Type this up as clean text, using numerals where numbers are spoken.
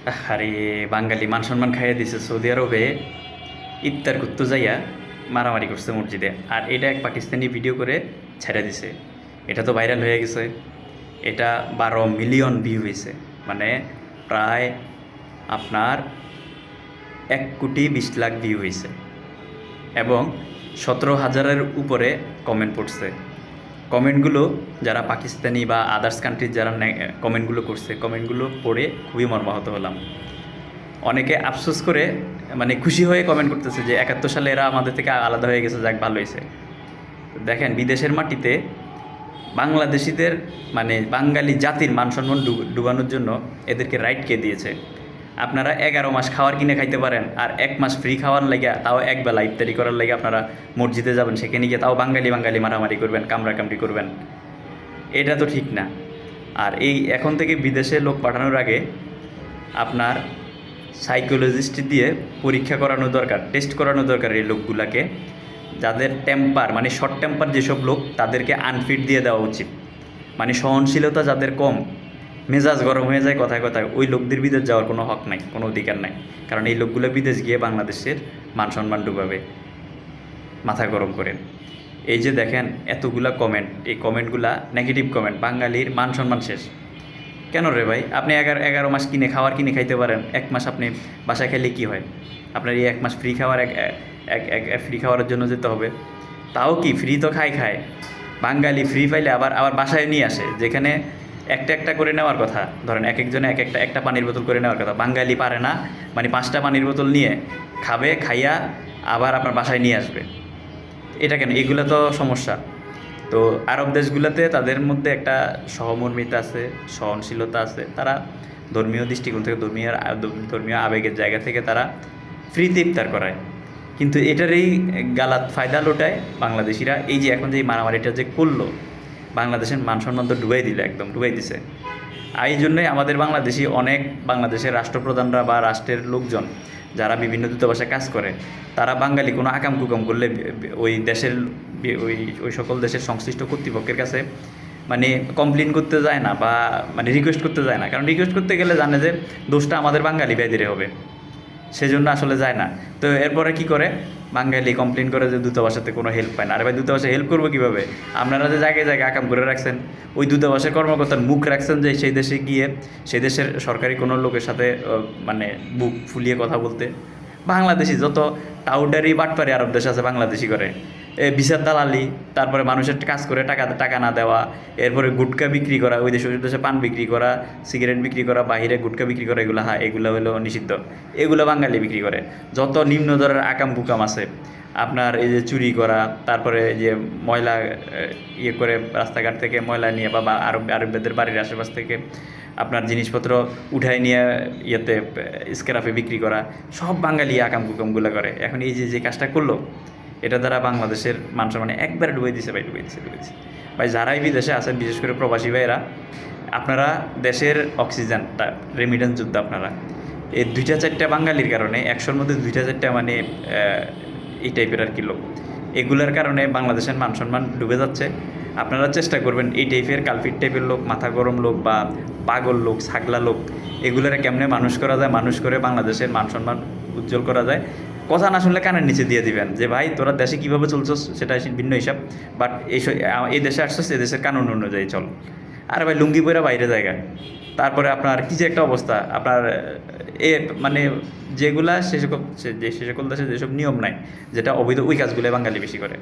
আরে বাঙালি মান সম্মান খাইয়ে দিছে সৌদি আরবে ইফতার করতে যাইয়া মারামারি করছে মসজিদে, আর এটা এক পাকিস্তানি ভিডিও করে ছেড়ে দিছে। এটা তো ভাইরাল হয়ে গেছে। এটা 12 মিলিয়ন ভিউ হয়েছে, মানে প্রায় আপনার 1,20,00,000 ভিউ হয়েছে এবং 17,000-এর উপরে কমেন্ট পড়ছে। কমেন্টগুলো যারা পাকিস্তানি বা আদার্স কান্ট্রির যারা কমেন্টগুলো করছে, কমেন্টগুলো পড়ে খুবই মর্মাহত হলাম। অনেকে আফসোস করে, মানে খুশি হয়ে কমেন্ট করতেছে যে 71 সালে এরা আমাদের থেকে আলাদা হয়ে গেছে, যাক ভালো হয়েছে। দেখেন, বিদেশের মাটিতে বাংলাদেশিদের মানে বাঙালি জাতির মান সম্মান ডুবানোর জন্য এদেরকে রাইট কে দিয়েছে? আপনারা 11 মাস খাওয়ার কিনে খাইতে পারেন, আর 1 মাস ফ্রি খাওয়ার লাগে, তাও একবেলা ইফতারি করার লাগে আপনারা মসজিদে যাবেন, সেখানে গিয়ে তাও বাঙালি বাঙালি মারামারি করবেন, কামড়াকামড়ি করবেন। এটা তো ঠিক না। আর এই এখন থেকে বিদেশে লোক পাঠানোর আগে আপনার সাইকোলজিস্ট দিয়ে পরীক্ষা করানো দরকার, টেস্ট করানো দরকার এই লোকগুলাকে। যাদের টেম্পার মানে শর্ট টেম্পার যেসব লোক, তাদেরকে আনফিট দিয়ে দেওয়া উচিত। মানে সহনশীলতা যাদের কম, মেজাজ গরম হয়ে যায় কথায় কথায়, ওই লোকদের বিদেশ যাওয়ার কোনো হক নাই, কোনো অধিকার নাই। কারণ এই লোকগুলো বিদেশ গিয়ে বাংলাদেশের মান সম্মান ডুবাবে মাথা গরম করে। এই যে দেখেন এতগুলা কমেন্ট, এই কমেন্টগুলা নেগেটিভ কমেন্ট, বাঙালির মান সম্মান শেষ। কেন রে ভাই? আপনি 11 মাস কিনে খাইতে পারেন, 1 মাস আপনি বাসায় খেলে কী হয়? আপনার এই 1 মাস ফ্রি খাওয়ার ফ্রি খাওয়ার জন্য যেতে হবে। তাও কি ফ্রি তো খায় বাঙালি ফ্রি পাইলে আবার আবার বাসায় নিয়ে আসে, যেখানে একটা একটা করে নেওয়ার কথা। ধরেন এক একজনে একটা পানির বোতল করে নেওয়ার কথা, বাঙালি পারে না। মানে 5টা পানির বোতল নিয়ে খাবে, খাইয়া আবার আপনার বাসায় নিয়ে আসবে। এটা কেন? এগুলো তো সমস্যা। তো আরব দেশগুলোতে তাদের মধ্যে একটা সহমর্মিতা আছে, সহনশীলতা আছে। তারা ধর্মীয় দৃষ্টিকোণ থেকে, ধর্মীয় আবেগের জায়গা থেকে তারা ফ্রিতে ইফতার করায়। কিন্তু এটারই গালাত ফায়দা লোটায় বাংলাদেশিরা। এই যে এখন যে মারামারিটা যে করলো, বাংলাদেশের মান সম্মান তো ডুবাই দিল, একদম ডুবাই দিছে। আর এই জন্যই আমাদের বাংলাদেশের রাষ্ট্রপ্রধানরা বা রাষ্ট্রের লোকজন যারা বিভিন্ন দূতাবাসে কাজ করে, তারা বাঙালি কোনো আকাম কুকাম করলে ওই দেশের ওই ওই সকল দেশের সংশ্লিষ্ট কর্তৃপক্ষের কাছে মানে কমপ্লেন করতে যায় না, বা মানে রিকোয়েস্ট করতে যায় না। কারণ রিকোয়েস্ট করতে গেলে জানে যে দোষটা আমাদের বাঙালি বেদিরে হবে, সেজন্য আসলে যায় না। তো এরপরে কি করে? বাঙালি কমপ্লেন করে যে দূতাবাসেতে কোনো হেল্প পায় না। আরে ভাই, দূতাবাসে হেল্প করবো কীভাবে? আপনারা যে জায়গায় জায়গায় আকাম করে রাখছেন, ওই দূতাবাসের কর্মকর্তার মুখ রাখছেন যে সেই দেশে গিয়ে সেই দেশের সরকারি কোনো লোকের সাথে মানে বুক ফুলিয়ে কথা বলতে। বাংলাদেশি যত টাউডারি বাটপারি আরব দেশ আছে বাংলাদেশি করে, ভিসার দালালি, তারপরে মানুষের কাজ করে টাকা না দেওয়া, এরপরে গুটকা বিক্রি করা, ওই দেশে পান বিক্রি করা, সিগারেট বিক্রি করা, বাহিরে গুটকা বিক্রি করা, এগুলো হলো নিষিদ্ধ। এগুলো বাঙালি বিক্রি করে। যত নিম্ন দরের আকাম কুকাম আছে আপনার, এই যে চুরি করা, তারপরে যে ময়লা ইয়ে করে রাস্তাঘাট থেকে ময়লা নিয়ে, বা আরবদের বাড়ির আশেপাশ থেকে আপনার জিনিসপত্র উঠায় নিয়ে ইয়েতে স্ক্র্যাপে বিক্রি করা, সব বাঙালি আকাম কুকামগুলো করে। এখন এই যে কাজটা করলো, এটা দ্বারা বাংলাদেশের মান সম্মানে একবারে ডুবে দিছে ভাই। যারাই বিদেশে আছেন, বিশেষ করে প্রবাসী ভাইয়েরা, আপনারা দেশের অক্সিজেনটা রেমিটেন্স যুদ্ধ, আপনারা এই 2-4টা বাঙালির কারণে 100-র মধ্যে 2-4টা মানে এই টাইপের আর কি লোক, এগুলার কারণে বাংলাদেশের মান সম্মান ডুবে যাচ্ছে। আপনারা চেষ্টা করবেন এই টাইপের কালপিট টাইপের লোক, মাথা গরম লোক বা পাগল লোক, ছাগলা লোক, এগুলারে কেমনে মানুষ করা যায়, মানুষ করে বাংলাদেশের মান সম্মান উজ্জ্বল করা যায়। কথা না শুনলে কানের নিচে দিয়ে দিবেন যে ভাই তোরা দেশে কীভাবে চলছস সেটা ভিন্ন হিসাব, বাট এই দেশে আসছস, এই দেশের কানুন অনুযায়ী চল। আর ভাই লুঙ্গি পরে বাইরে জায়গায়, তারপরে আপনার কী যে একটা অবস্থা আপনার মানে যেগুলা সে সকল দেশে যেসব নিয়ম নাই, যেটা অবৈধ, ওই কাজগুলো বাঙালি বেশি করে।